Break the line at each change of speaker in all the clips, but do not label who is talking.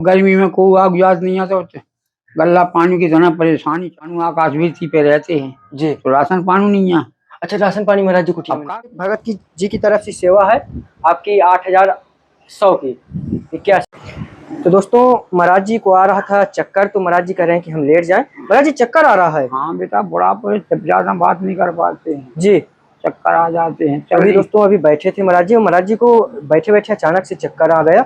गर्मी में कोई आग याद नहीं आता होते। गल्ला पानी की तरह परेशानी चानू आकाश भी पे रहते हैं
जी।
तो राशन पानी नहीं है।
अच्छा, राशन पानी महाराज जी कुटिया में
अब
भगत की जी की तरफ से सेवा है आपकी 8100 की 81। तो दोस्तों महाराज जी को आ रहा था चक्कर, तो महाराज जी कह रहे हैं कि हम लेट जाएं। महाराज जी चक्कर आ रहा है?
हाँ बेटा, बुढ़ापे जब ज्यादा बात नहीं कर पाते हैं
जी,
चक्कर आ जाते हैं।
अभी दोस्तों अभी बैठे थे महाराज जी, और महाराज जी को बैठे बैठे अचानक से चक्कर आ गया।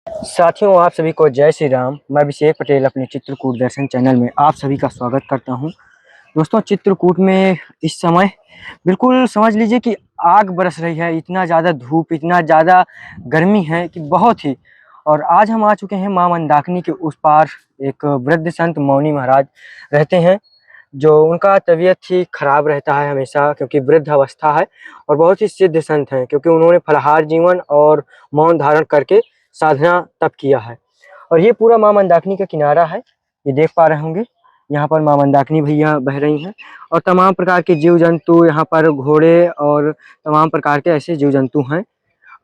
साथियों, आप सभी को जय श्री राम। मैं अभिषेक पटेल अपने चित्रकूट दर्शन चैनल में आप सभी का स्वागत करता हूं। दोस्तों चित्रकूट में इस समय बिल्कुल समझ लीजिए कि आग बरस रही है। इतना ज़्यादा धूप, इतना ज़्यादा गर्मी है कि बहुत ही। और आज हम आ चुके हैं मां मंदाकिनी के उस पार। एक वृद्ध संत मौनी महाराज रहते हैं, जो उनका तबीयत ही खराब रहता है हमेशा, क्योंकि वृद्ध अवस्था है। और बहुत ही सिद्ध संत हैं, क्योंकि उन्होंने फलाहार जीवन और मौन धारण करके साधना तप किया है। और ये पूरा मां मंदाकिनी का किनारा है, ये देख पा रहे होंगे। यहाँ पर मां मंदाकिनी भैया बह रही हैं, और तमाम प्रकार के जीव जंतु यहाँ पर, घोड़े और तमाम प्रकार के ऐसे जीव जंतु हैं।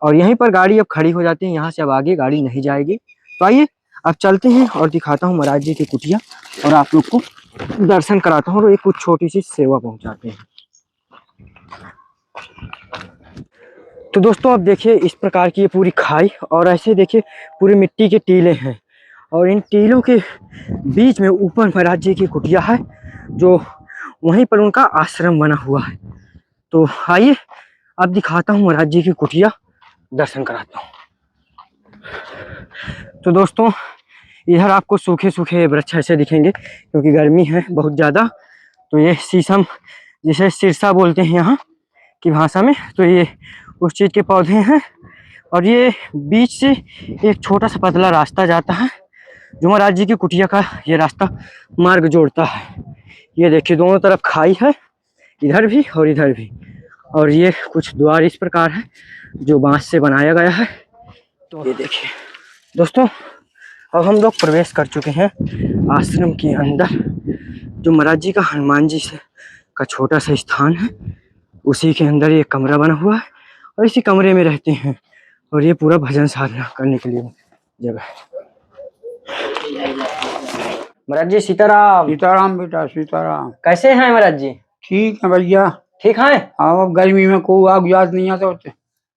और यहीं पर गाड़ी अब खड़ी हो जाती है, यहाँ से अब आगे गाड़ी नहीं जाएगी। तो आइए अब चलते हैं और दिखाता हूँ महाराज जी की कुटिया, और आप लोग को दर्शन कराता हूँ और एक कुछ छोटी सी सेवा पहुँचाते हैं। तो दोस्तों अब देखिए इस प्रकार की ये पूरी खाई, और ऐसे देखिए पूरी मिट्टी के टीले हैं, और इन टीलों के बीच में ऊपर महाराज जी की कुटिया है, जो वहीं पर उनका आश्रम बना हुआ है। तो आइए अब दिखाता हूँ महाराज जी की कुटिया, दर्शन कराता हूँ। तो दोस्तों इधर आपको सूखे सूखे वृक्ष ऐसे दिखेंगे, क्योंकि गर्मी है बहुत ज़्यादा। तो ये शीशम, जिसे सिरसा बोलते हैं यहाँ की भाषा में, तो ये उस चीज़ के पौधे हैं। और ये बीच से एक छोटा सा पतला रास्ता जाता है, जो महाराज जी की कुटिया का ये रास्ता मार्ग जोड़ता है। ये देखिए दोनों तरफ खाई है, इधर भी और इधर भी। और ये कुछ द्वार इस प्रकार है, जो बांस से बनाया गया है। तो ये देखिए दोस्तों, अब हम लोग प्रवेश कर चुके हैं आश्रम के अंदर, जो महाराज जी का हनुमान जी से का छोटा सा स्थान है। उसी के अंदर ये कमरा बना हुआ है, और इसी कमरे में रहते हैं। और ये पूरा भजन साधना करने के लिए जगह है। महाराज जी सीताराम।
सीताराम बेटा, सीताराम।
कैसे हैं महाराज जी?
ठीक है भैया।
ठीक है।
अब गर्मी में कोई आग याद नहीं आता होते।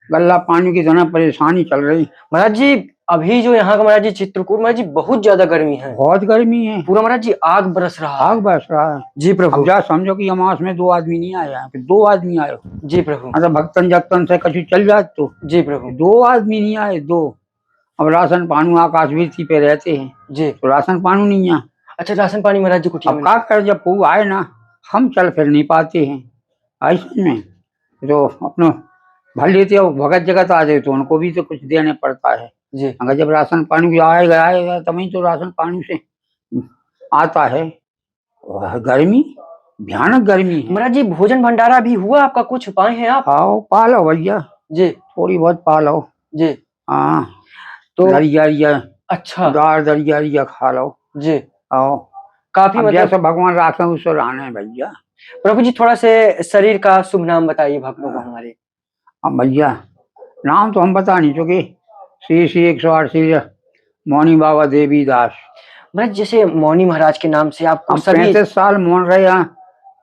गल्ला पानी की तरह परेशानी चल रही।
महाराज जी अभी जो यहाँ का महाराज जी चित्रकूट महाराज जी बहुत ज्यादा गर्मी है,
बहुत गर्मी है।
पूरा महाराज जी आग बरस रहा है।
आग बरस रहा है
जी प्रभु।
अब जा समझो कि अमास में 2 आदमी नहीं आया, 2 आदमी आए।
जी प्रभु।
मतलब भक्तन जक्तन से कछु चल जात तो। जी प्रभु। 2 आदमी नहीं आए, 2। अब राशन पानी आकाश भी पे रहते हैं
जी,
तो राशन पानी नहीं है।
अच्छा, राशन पानी महाराज जी कुटिया
अब
में
का कर, जब कोई आए ना, हम चल फिर नहीं पाते हैं ऐसे में, तो अपना भर लेते हो। भगत जगत आ जाए तो उनको भी तो कुछ देने पड़ता है
जी।
अगर जब राशन पानी आएगा तभी तो राशन पानी से आता है। गर्मी, भयानक गर्मी है।
महाराज जी भोजन भंडारा भी हुआ आपका? कुछ पाए हैं आप?
आओ पालो भैया
जी,
थोड़ी बहुत पालो।
जी।
हाँ
तो
दरिया,
अच्छा,
दाल दरिया खा लो
जी।
आओ।
काफी मतलब
जैसे भगवान राशन उससे रहने भैया।
प्रभु जी थोड़ा से शरीर का शुभ नाम बताइए भक्तों को हमारे।
अब भैया नाम तो हम बता नहीं चुके। श्री श्री 108 श्री मौनी बाबा देवी दास।
महाराज जैसे मौनी महाराज के नाम से आपको
हम
सभी
35 साल मौन रहे यहाँ।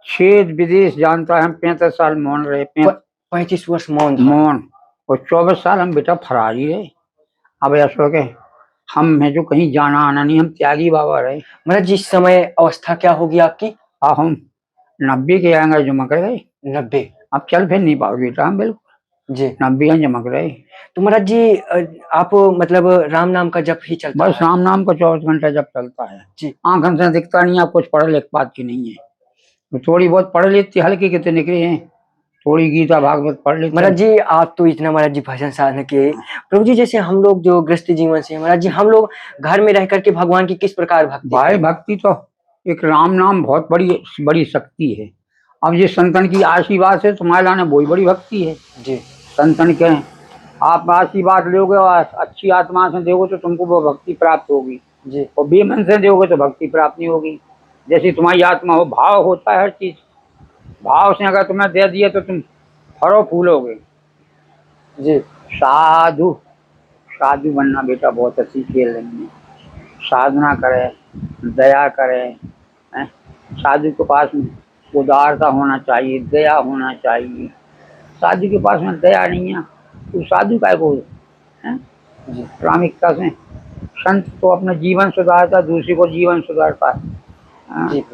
क्षेत्र विदेश जानता है, हम 35 साल मौन रहे।
35 वर्ष मौन
और 24 साल हम बेटा फरारी रहे। अब ऐसा के हम है जो कहीं जाना आना नहीं, हम त्यागी बाबा रहे।
महाराज जिस समय अवस्था क्या होगी आपकी?
हम 90 के आएंगे, जमक रहे
90।
अब चल फिर नहीं पाओ बेटा, हम बिल्कुल
जी
90 हैं, जमक रहे।
तो महाराज जी आप मतलब राम नाम का जप ही चलता
बस राम नाम का 24 घंटा जब चलता है
जी।
आंखन से दिखता नहीं, आप कुछ पढ़ लिख बात की नहीं है। तो थोड़ी बहुत पढ़ लेती, हल्की कितने निकले हैं, थोड़ी गीता भागवत पढ़ लेते।
महाराज जी आप तो इतना महाराज जी भजन साधना किए। प्रभु जी जैसे हम लोग जो गृहस्थ जीवन से महाराज जी, हम लोग घर में रह करके भगवान की किस प्रकार भक्ति?
भाई भक्ति तो एक राम नाम बहुत बड़ी बड़ी शक्ति है। अब ये संतन की आशीर्वाद से तुम्हारे लाने वही बड़ी भक्ति है
जी।
संतन के आप आशीर्वाद लोगे और अच्छी आत्मा से दोगे तो तुमको वो भक्ति प्राप्त होगी
जी।
और बेमन से दोगे तो भक्ति प्राप्त नहीं होगी। जैसी तुम्हारी आत्मा हो, भाव होता है हर चीज। भाव से अगर तुम्हें दे दिए तो तुम फरो फूलोगे।
जी।
साधु साधु बनना बेटा बहुत अच्छी खेल नहीं है। साधना करे, दया करे, हैं? साधु के पास में उदारता होना चाहिए, दया होना चाहिए। साधु के पास में दया नहीं है तो साधु काय को है। प्रामाणिकता से संत तो अपना जीवन सुधारता, दूसरे को जीवन सुधारता है। हाँ।
जी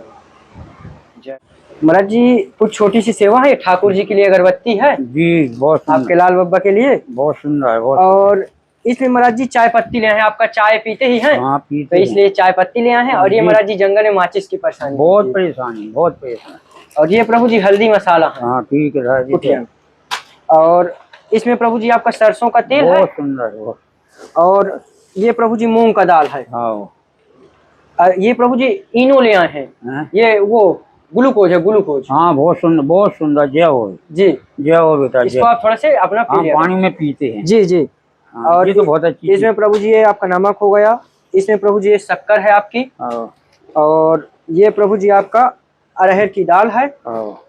जय। महाराज जी कुछ छोटी सी सेवा है, ठाकुर जी के लिए अगरबत्ती है
जी बहुत
आपके
सुंदर,
लाल बाबा के लिए,
बहुत सुंदर है, बहुत
और इसलिए महाराज जी चाय पत्ती ले आए हैं। आपका चाय पीते ही हैं
हाँ
तो
पीते हैं।
इसलिए चाय पत्ती ले आए हैं। और ये
जी।
महाराज जी जंगल में माचिस की परेशानी
बहुत
होती है।
परेशानी, बहुत परेशानी।
और ये प्रभु जी हल्दी मसाला है।
हाँ ठीक है राजी
कुटिया। और इसमें प्रभु जी आपका सरसों का तेल है।
बहुत सुंदर, बहुत।
और ये प्रभु जी मूंग का दाल है।
हाँ
और ये प्रभु जी इनो ले आए हैं।
हैं?
ये वो ग्लूकोज है, ग्लूकोज।
हाँ बहुत सुंदर, बहुत सुंदर। जय हो,
जी
जय हो बेटा,
इसको आप थोड़ा से अपना पी
हाँ
लिया
पानी में पीते हैं।
जी जी।
हाँ,
और
ये तो बहुत अच्छी
इसमें प्रभु जी ये आपका नमक हो गया, इसमें प्रभु जी ये शक्कर है आपकी,
हाँ,
और ये प्रभु जी आपका अरहर की दाल है,
हाँ,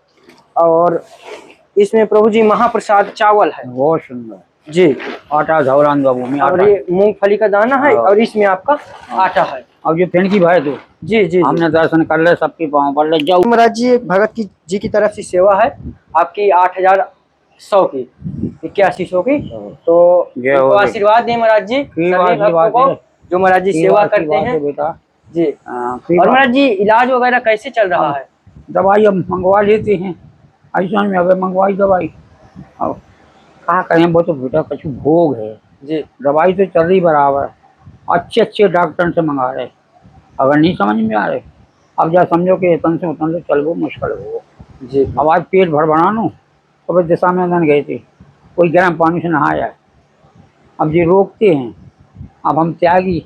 और इसमें प्रभु जी महाप्रसाद चावल है।
बहुत सुंदर।
जी।
आटा धौरान बाबू में
और
आटा।
ये मूंगफली का दाना है,
हाँ।
और इसमें आपका आटा है।
अब जो फेंकी भाई तो
जी जी।
हमने दर्शन कर ले, सबके पाँव पर ले जाओ।
महाराज जी एक भगत की जी की तरफ से सेवा है आपकी 8100 की, 8100 की। तो
जय हो
इनको
बेटा।
आशीर्वाद दें महाराज जी सभी
आशीर्वाद
भक्तों को
दे।
जो महाराज जी सेवा करते
बात है
हैं
बेटा।
जी।
हाँ,
और महाराज जी इलाज वगैरह कैसे चल रहा है?
दवाई हम मंगवा लेते हैं ऐसा में, अब मंगवाई दवाई अब कहाँ करें, वो तो बेटा कुछ भोग है
जी।
दवाई तो चल रही बराबर, अच्छे अच्छे डॉक्टर से मंगा रहे। अगर नहीं समझ में आ रहे, अब जा समझो कि इतन से उतन से चल वो मुश्किल हो
जी।
अब आज पेट भर बनानो तो फिर दिशा में उधन गए थे, कोई गर्म पानी से नहाया। अब ये रोकते हैं, अब हम त्यागी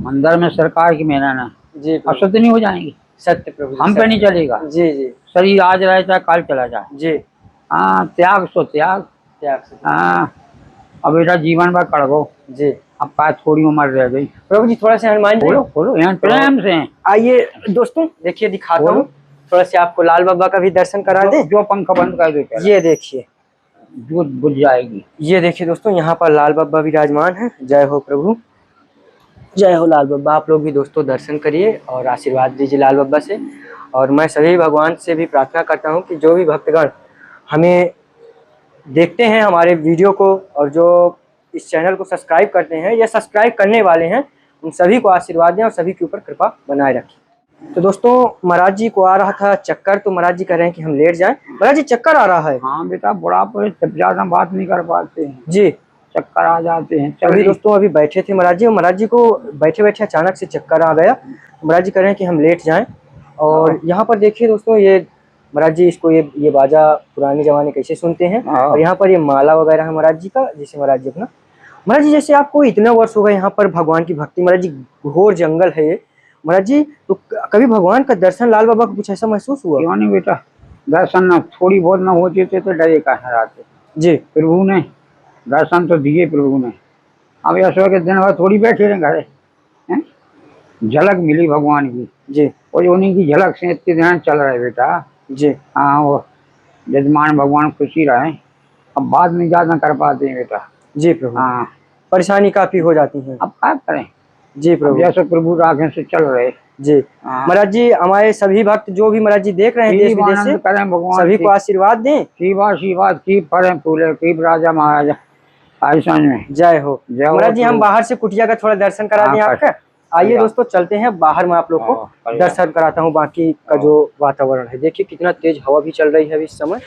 अंदर में सरकार की मेहनत है,
जी
अब सत्य नहीं हो जाएंगे,
सत्य प्रभु जी,
हम पे
सत्य।
नहीं चलेगा।
जी जी
शरीर आज रहे चाहे काल चला जाए।
जी।
हाँ त्याग सो त्याग।
त्याग से।
हाँ अब बेटा जीवन भर कड़बो,
जी
अब का थोड़ी उम्र रह गई।
प्रभु जी थोड़ा से हनुमान जी
खोलो खोलो यहाँ प्रेम से।
आइए दोस्तों, देखिए दिखाता हूँ थोड़ा से आपको लाल बाबा का भी दर्शन करा दे।
जो पंखा बंद कर दो चलो।
ये देखिए,
जो बुझ जाएगी।
ये देखिए दोस्तों, यहाँ पर लाल बाबा विराजमान है। जय हो प्रभु, जय हो लाल बाबा। आप लोग भी दोस्तों दर्शन करिए और आशीर्वाद दीजिए लाल बाबा से। और मैं सभी भगवान से भी प्रार्थना करता हूँ कि जो भी भक्तगण हमें देखते हैं हमारे वीडियो को, और जो इस चैनल को सब्सक्राइब करते हैं या सब्सक्राइब करने वाले हैं, उन सभी को आशीर्वाद दें और सभी के ऊपर कृपा बनाए रखें। तो दोस्तों महाराज जी को आ रहा था चक्कर, तो महाराज जी कह रहे हैं कि हम लेट जाएं। महाराज जी चक्कर आ रहा है।
हाँ बेटा बुढ़ापे जब ज्यादा बात नहीं कर पाते हैं,
जी
चक्कर आ जाते हैं।
अभी दोस्तों अभी बैठे थे महाराज जी, और महाराज जी को बैठे बैठे अचानक से चक्कर आ गया। महाराज जी कह रहे हैं कि हम लेट जाएं। और यहाँ पर देखिए दोस्तों, ये महाराज जी इसको ये बाजा पुराने जमाने कैसे सुनते हैं। और यहाँ पर ये माला वगैरह है महाराज जी का, जिसे महाराज जी अपना, महाराज जी जैसे आपको इतना वर्ष हो गए यहाँ पर भगवान की भक्ति, महाराज जी घोर जंगल है ये महाराज जी, तो कभी भगवान का दर्शन लाल बाबा को कुछ ऐसा महसूस हुआ?
क्यों नहीं बेटा, दर्शन न थोड़ी बहुत न होते थे तो डरे कहाँ रहते
जी।
प्रभु ने दर्शन तो दिए प्रभु ने। अब ऐसा के दिन भर थोड़ी बैठे रहे घरे हैं, झलक मिली भगवान की
जी।
और उन्हीं की झलक से इतने दिन चल रहे बेटा
जी।
हाँ वो यजमान भगवान खुशी रहे। अब बाद में ज्यादा कर पाते हैं बेटा।
जी प्रभु।
हाँ
परेशानी काफी हो जाती है।
अब क्या करें,
जी प्रभु।
जैसे प्रभु राखे से चल रहे।
जी महाराज जी, हमारे सभी भक्त जो भी महाराज जी देख रहे हैं देश विदेश से,
करें भगवान
सभी को आशीर्वाद दें।
आशीर्वाद की फलें फूले की राजा महाराजा आयुष्मान में।
जय हो महाराज जी। हम बाहर से कुटिया का थोड़ा दर्शन करा दें आपका। आइए दोस्तों चलते हैं बाहर, मैं आप लोग को दर्शन कराता हूँ बाकी का जो वातावरण है। देखिए कितना तेज हवा भी चल रही है अभी इस समय।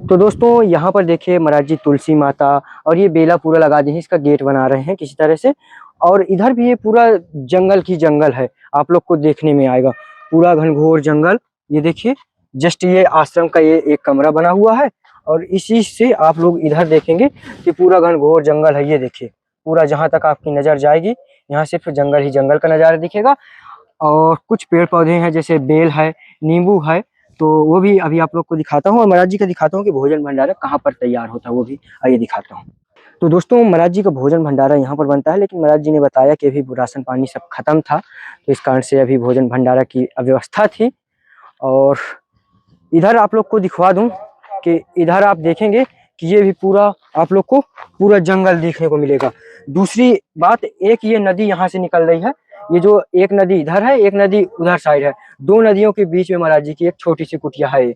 तो दोस्तों यहाँ पर देखिए महाराज जी तुलसी माता और ये बेला पूरा लगा दी है, इसका गेट बना रहे हैं किसी तरह से। और इधर भी ये पूरा जंगल की जंगल है, आप लोग को देखने में आएगा पूरा घनघोर जंगल। ये देखिए जस्ट ये आश्रम का ये एक कमरा बना हुआ है, और इसी से आप लोग इधर देखेंगे कि पूरा घनघोर जंगल है। ये देखिए पूरा जहां तक आपकी नजर जाएगी यहाँ सिर्फ जंगल ही जंगल का नजारा दिखेगा। और कुछ पेड़ पौधे हैं जैसे बेल है, नींबू है, तो वो भी अभी आप लोग को दिखाता हूँ। और महाराज जी का दिखाता हूँ कि भोजन भंडारा कहाँ पर तैयार होता है, वो भी आइए दिखाता हूँ। तो दोस्तों महाराज जी का भोजन भंडारा यहाँ पर बनता है, लेकिन महाराज जी ने बताया कि अभी राशन पानी सब खत्म था, तो इस कारण से अभी भोजन भंडारा की अव्यवस्था थी। और इधर आप लोग को दिखवा दूं कि इधर आप देखेंगे कि ये भी पूरा आप लोग को पूरा जंगल देखने को मिलेगा। दूसरी बात, एक ये नदी यहाँ से निकल रही है, ये जो एक नदी इधर है, एक नदी उधर साइड है, दो नदियों के बीच में महाराज जी की एक छोटी सी कुटिया है।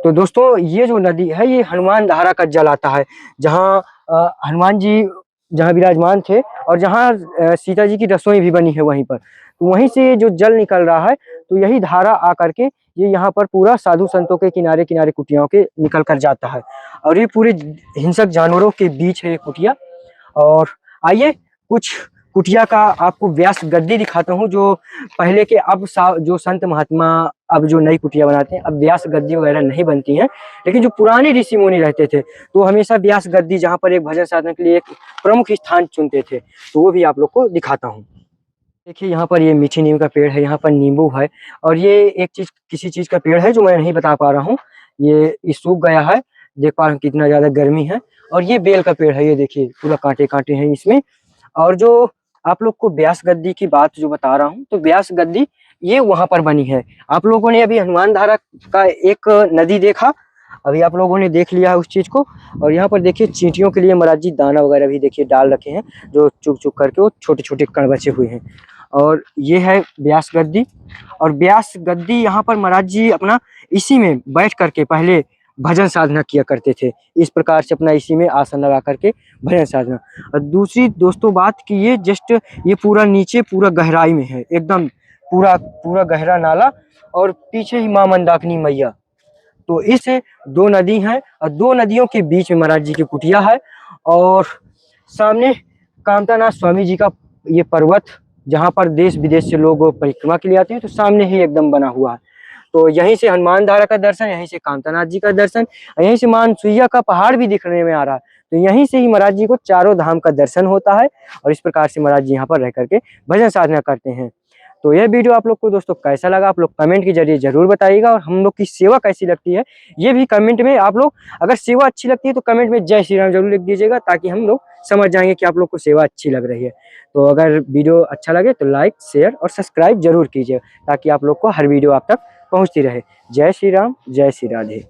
तो दोस्तों ये जो नदी है ये हनुमान धारा का जल आता है, जहाँ हनुमान जी जहाँ विराजमान थे और जहाँ सीता जी की रसोई भी बनी है वहीं पर, तो वहीं से जो जल निकल रहा है, तो यही धारा आकर के ये यहाँ पर पूरा साधु संतों के किनारे किनारे कुटियाओं के निकल कर जाता है। और ये पूरे हिंसक जानवरों के बीच है ये कुटिया। और आइए कुछ कुटिया का आपको व्यास गद्दी दिखाता हूँ, जो पहले के अब जो संत महात्मा अब जो नई कुटिया बनाते हैं, अब व्यास गद्दी वगैरह नहीं बनती हैं, लेकिन जो पुराने ऋषि मुनि रहते थे तो हमेशा व्यास गद्दी, जहाँ पर एक भजन साधना के लिए एक प्रमुख स्थान चुनते थे, तो वो भी आप लोग को दिखाता हूँ। देखिए यहाँ पर ये मीठी नीम का पेड़ है, यहाँ पर नींबू है, और ये एक चीज किसी चीज का पेड़ है जो मैं नहीं बता पा रहा हूँ, ये सूख गया है, देख पा रहे हैं कितना ज्यादा गर्मी है। और ये बेल का पेड़ है, ये देखिए पूरा कांटे कांटे हैं इसमें। और जो आप लोग को व्यास गद्दी की बात जो बता रहा हूँ, तो व्यास गद्दी ये वहां पर बनी है। आप लोगों ने अभी हनुमान धारा का एक नदी देखा, अभी आप लोगों ने देख लिया है उस चीज को। और यहाँ पर देखिए चींटियों के लिए महाराज जी दाना वगैरह भी देखिए डाल रखे हैं, जो चुग चुग करके वो छोटे छोटे कण बचे हुए हैं। और ये है व्यास गद्दी। और व्यास गद्दी यहाँ पर महाराज जी अपना इसी में बैठ करके पहले भजन साधना किया करते थे, इस प्रकार से अपना इसी में आसन लगा करके भजन साधना। और दूसरी दोस्तों बात कि ये जस्ट ये पूरा नीचे पूरा गहराई में है, एकदम पूरा पूरा गहरा नाला, और पीछे ही माँ मंदाकिनी मैया। तो इस दो नदी हैं, और दो नदियों के बीच में महाराज जी की कुटिया है। और सामने कामतानाथ स्वामी जी का ये पर्वत, जहाँ पर देश विदेश से लोग परिक्रमा के लिए आते हैं, तो सामने ही एकदम बना हुआ है। तो यहीं से हनुमान धारा का दर्शन, यहीं से कामतानाथ जी का दर्शन, यहीं से मानसूइया का पहाड़ भी दिखने में आ रहा है। तो यहीं से ही महाराज जी को चारों धाम का दर्शन होता है, और इस प्रकार से महाराज जी यहाँ पर रह करके भजन साधना करते हैं। तो यह वीडियो आप लोग को दोस्तों कैसा लगा, आप लोग कमेंट के जरिए जरूर बताइएगा। और हम लोग की सेवा कैसी लगती है ये भी कमेंट में आप लोग, अगर सेवा अच्छी लगती है तो कमेंट में जय श्री राम जरूर लिख दीजिएगा, ताकि हम लोग समझ जाएंगे कि आप लोग को सेवा अच्छी लग रही है। तो अगर वीडियो अच्छा लगे तो लाइक शेयर और सब्सक्राइब जरूर कीजिए, ताकि आप लोग को हर वीडियो आप तक पहुंचती रहे। जय श्री राम, जय श्री राधे।